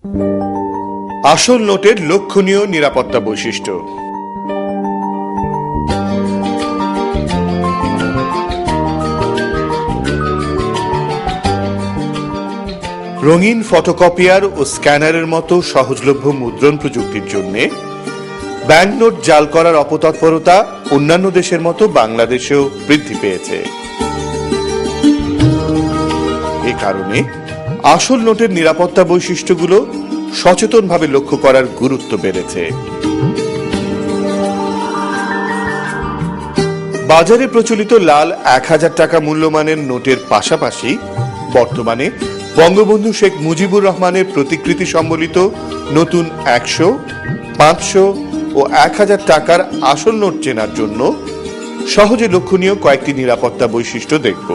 আসল নোটের লক্ষণীয় নিরাপত্তা বৈশিষ্ট্য। রঙিন ফটোকপিয়ার ও স্ক্যানারের মতো সহজলভ্য মুদ্রণ প্রযুক্তির জন্য ব্যাংকনোট জাল করার অপতৎপরতা অন্যান্য দেশের মতো বাংলাদেশেও বৃদ্ধি পেয়েছে। এ কারণে আসল নোটের নিরাপত্তা বৈশিষ্ট্যগুলো সচেতনভাবে লক্ষ্য করার গুরুত্ব বেড়েছে। বাজারে প্রচলিত লাল 1000 টাকা মূল্যমানের নোটের পাশাপাশি বর্তমানে বঙ্গবন্ধু শেখ মুজিবুর রহমানের প্রতিকৃতি সম্বলিত নতুন 100, 500 ও 1000 টাকার আসল নোট চেনার জন্য সহজে লক্ষণীয় কয়েকটি নিরাপত্তা বৈশিষ্ট্য দেখব।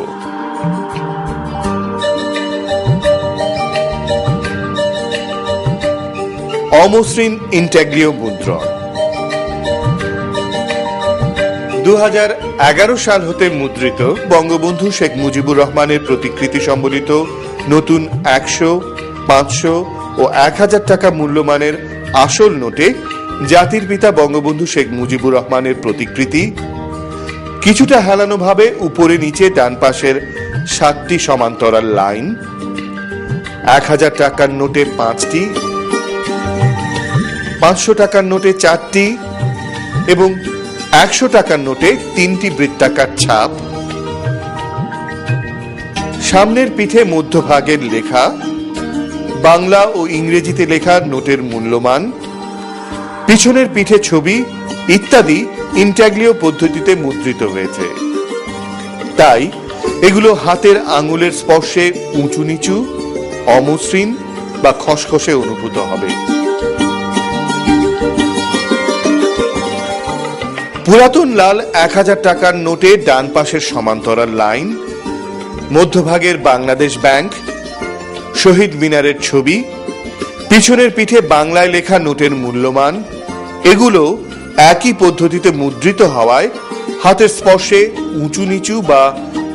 অমসৃণ ইন্টাগ্রিও মুদ্রণ। 2011 সাল হতে মুদ্রিত বঙ্গবন্ধু শেখ মুজিবুর রহমানের প্রতিকৃতি সম্বলিত নতুন 100, 500 ও 1000 টাকা মূল্যমানের আসল নোটে জাতির পিতা বঙ্গবন্ধু শেখ মুজিবুর রহমানের প্রতিকৃতি কিছুটা হেলানোভাবে উপরে নিচে ডান পাশের 7টি সমান্তরাল লাইন, 1000 টাকার নোটে 5টি, 500 টাকার নোটে 4টি এবং 100 টাকার নোটে 3টি বৃত্তাকার ছাপ, সামনের পিঠে মধ্যভাগের লেখা, বাংলা ও ইংরেজিতে লেখা নোটের মূল্যমান, পিছনের পিঠে ছবি ইত্যাদি ইন্টাগ্রিও পদ্ধতিতে মুদ্রিত হয়েছে। তাই এগুলো হাতের আঙুলের স্পর্শে উঁচু নিচু, অমসৃণ বা খসখসে অনুভূত হবে। পুরাতন লাল 1000 টাকার নোটে ডান পাশের সমান্তরাল লাইন, মধ্যভাগের বাংলাদেশ ব্যাংক, শহীদ মিনারের ছবি, পিছনের পিঠে বাংলায় লেখা নোটের মূল্যমান এগুলো একই পদ্ধতিতে মুদ্রিত হওয়ায় হাতের স্পর্শে উঁচু নিচু বা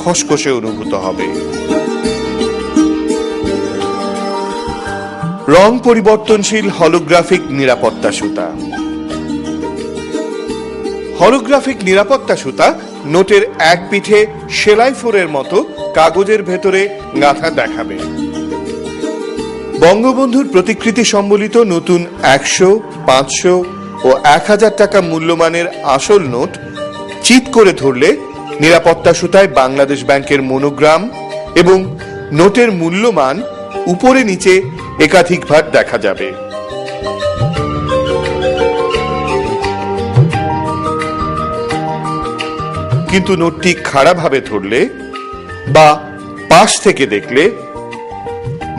খসখসে অনুভূত হবে। রং পরিবর্তনশীল হলোগ্রাফিক নিরাপত্তা সুতা। হলোগ্রাফিক নিরাপত্তা সুতা নোটের এক পিঠে সেলাই ফোরের মতো কাগজের ভেতরে গাঁথা দেখাবে। বঙ্গবন্ধুর প্রতিকৃতি সম্বলিত নতুন 100, 500 ও 1000 টাকা মূল্যমানের আসল নোট চিৎ করে ধরলে নিরাপত্তা সুতায় বাংলাদেশ ব্যাংকের মনোগ্রাম এবং নোটের মূল্যমান উপরে নিচে একাধিকবার দেখা যাবে। কিন্তু নোটটি খাড়াভাবে ধরলে বা পাশ থেকে দেখলে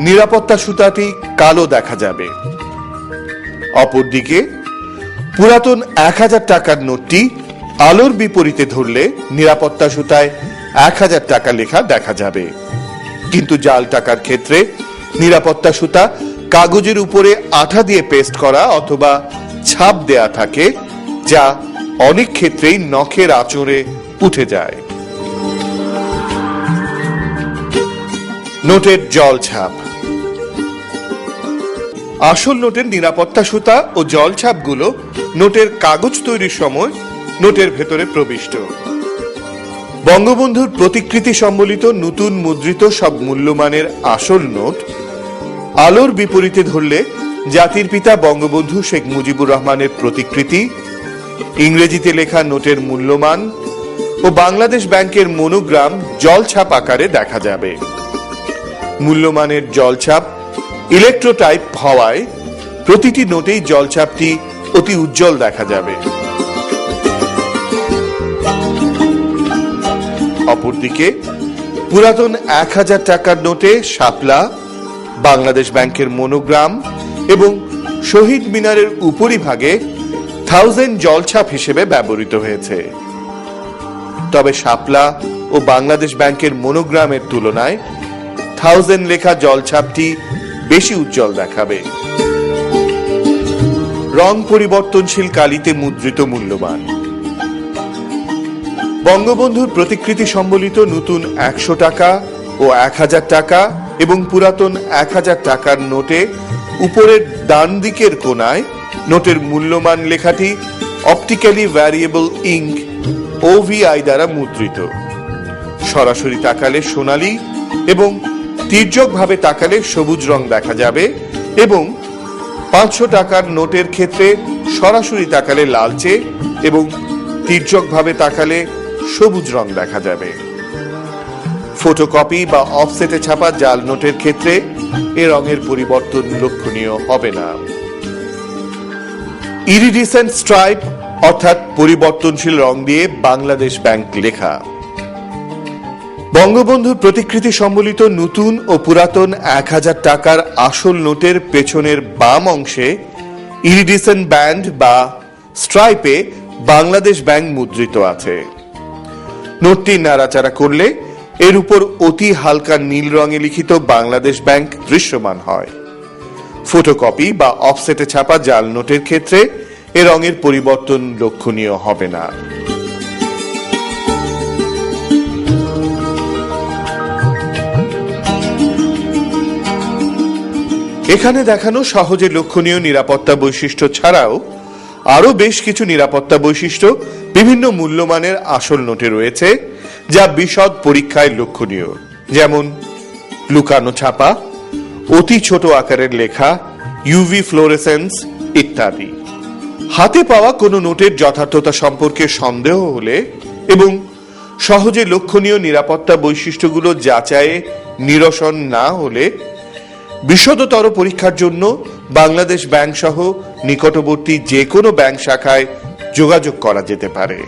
নিরাপত্তা সুতাটি কালো দেখা যাবে। অপরদিকে পুরাতন 1000 টাকার নোটটি আলোর বিপরীতে ধরলে নিরাপত্তা সুতায় 1000 টাকা লেখা দেখা যাবে। কিন্তু জাল টাকার ক্ষেত্রে নিরাপত্তা সুতা কাগজের উপরে আঠা দিয়ে পেস্ট করা অথবা ছাপ দেয়া থাকে, যা অনেক ক্ষেত্রেই নখের আঁচড়ে উঠে যায়। নোটের জল ছাপ। আসল নোটের নিরাপত্তা সুতা ও জল ছাপগুলো নোটের কাগজ তৈরির সময় নোটের ভেতরে প্রবিষ্ট। বঙ্গবন্ধুর প্রতিকৃতি সম্বলিত নতুন মুদ্রিত সব মূল্যমানের আসল নোট আলোর বিপরীতে ধরলে জাতির পিতা বঙ্গবন্ধু শেখ মুজিবুর রহমানের প্রতিকৃতি, ইংরেজিতে লেখা নোটের মূল্যমান ও বাংলাদেশ ব্যাংকের মনোগ্রাম জলছাপ আকারে দেখা যাবে। মূল্যমানের জলছাপ ইলেকট্রোটাইপ হওয়ায় প্রতিটি নোটেই জলছাপটি অতি উজ্জ্বল দেখা যাবে। অপরদিকে পুরাতন 1000 টাকার নোটে শাপলা, বাংলাদেশ ব্যাংকের মনোগ্রাম এবং শহীদ মিনারের উপরিভাগে 1000 জলছাপ হিসেবে ব্যবহৃত হয়েছে। তবে শাপলা ও বাংলাদেশ ব্যাংকের মনোগ্রামের তুলনায় 1000 লেখা জলছাপটি বেশি উজ্জ্বল দেখাবে। রং পরিবর্তনশীল কালিতে মুদ্রিত মূল্যমান। বঙ্গবন্ধুর প্রতিকৃতি সম্বলিত নতুন 100 টাকা ও 1000 টাকা এবং পুরাতন 1000 টাকার নোটে উপরের ডান দিকের কোণায় নোটের মূল্যমান লেখাটি অপটিক্যালি ভ্যারিয়েবল ইঙ্ক OVI দ্বারা মুদ্রিত। সরাসরি তাকালে সোনালী এবং তির্যকভাবে তাকালে সবুজ রং দেখা যাবে এবং 500 টাকার নোটের ক্ষেত্রে সরাসরি তাকালে লালচে এবং তির্যকভাবে তাকালে সবুজ রং দেখা যাবে। ফটোকপি বা অফসেটে ছাপা জাল নোটের ক্ষেত্রে এ রঙের পরিবর্তন লক্ষণীয় হবে না। ইরিডিসেন্ট স্ট্রাইপ অর্থাৎ পরিবর্তনশীল রং দিয়ে বাংলাদেশ ব্যাংক লেখা। বঙ্গবন্ধুর প্রতিকৃতি সম্বলিত নতুন ও পুরাতন 1000 টাকার আসল নোটের পেছনের বাম অংশে ইরিডিসেন্ট ব্যান্ড বা স্ট্রাইপে বাংলাদেশ ব্যাংক মুদ্রিত আছে। নোটটি নাড়াচাড়া করলে এর উপর অতি হালকা নীল রঙে লিখিত বাংলাদেশ ব্যাংক দৃশ্যমান হয়। ফটোকপি বা অফসেটে ছাপা জাল নোটের ক্ষেত্রে এ রঙের পরিবর্তন লক্ষণীয় হবে না। এখানে দেখানো সহজে লক্ষণীয় নিরাপত্তা বৈশিষ্ট্য ছাড়াও আরো বেশ কিছু নিরাপত্তা বৈশিষ্ট্য বিভিন্ন মূল্যমানের আসল নোটে রয়েছে, যা বিশদ পরীক্ষায় লক্ষণীয়, যেমন লুকানো ছাপা, অতি ছোট আকারের লেখা, UV ফ্লোরেসেন্স ইত্যাদি। হাতে পাওয়া কোনো নোটের যথার্থতা সম্পর্কে সন্দেহ হলে এবং সহজে লক্ষণীয় নিরাপত্তা বৈশিষ্ট্যগুলো যাচাইয়ে নিরসন না হলে বিশদতর পরীক্ষার জন্য বাংলাদেশ ব্যাংক সহ নিকটবর্তী যে কোনো ব্যাংক শাখায় যোগাযোগ করা যেতে পারে।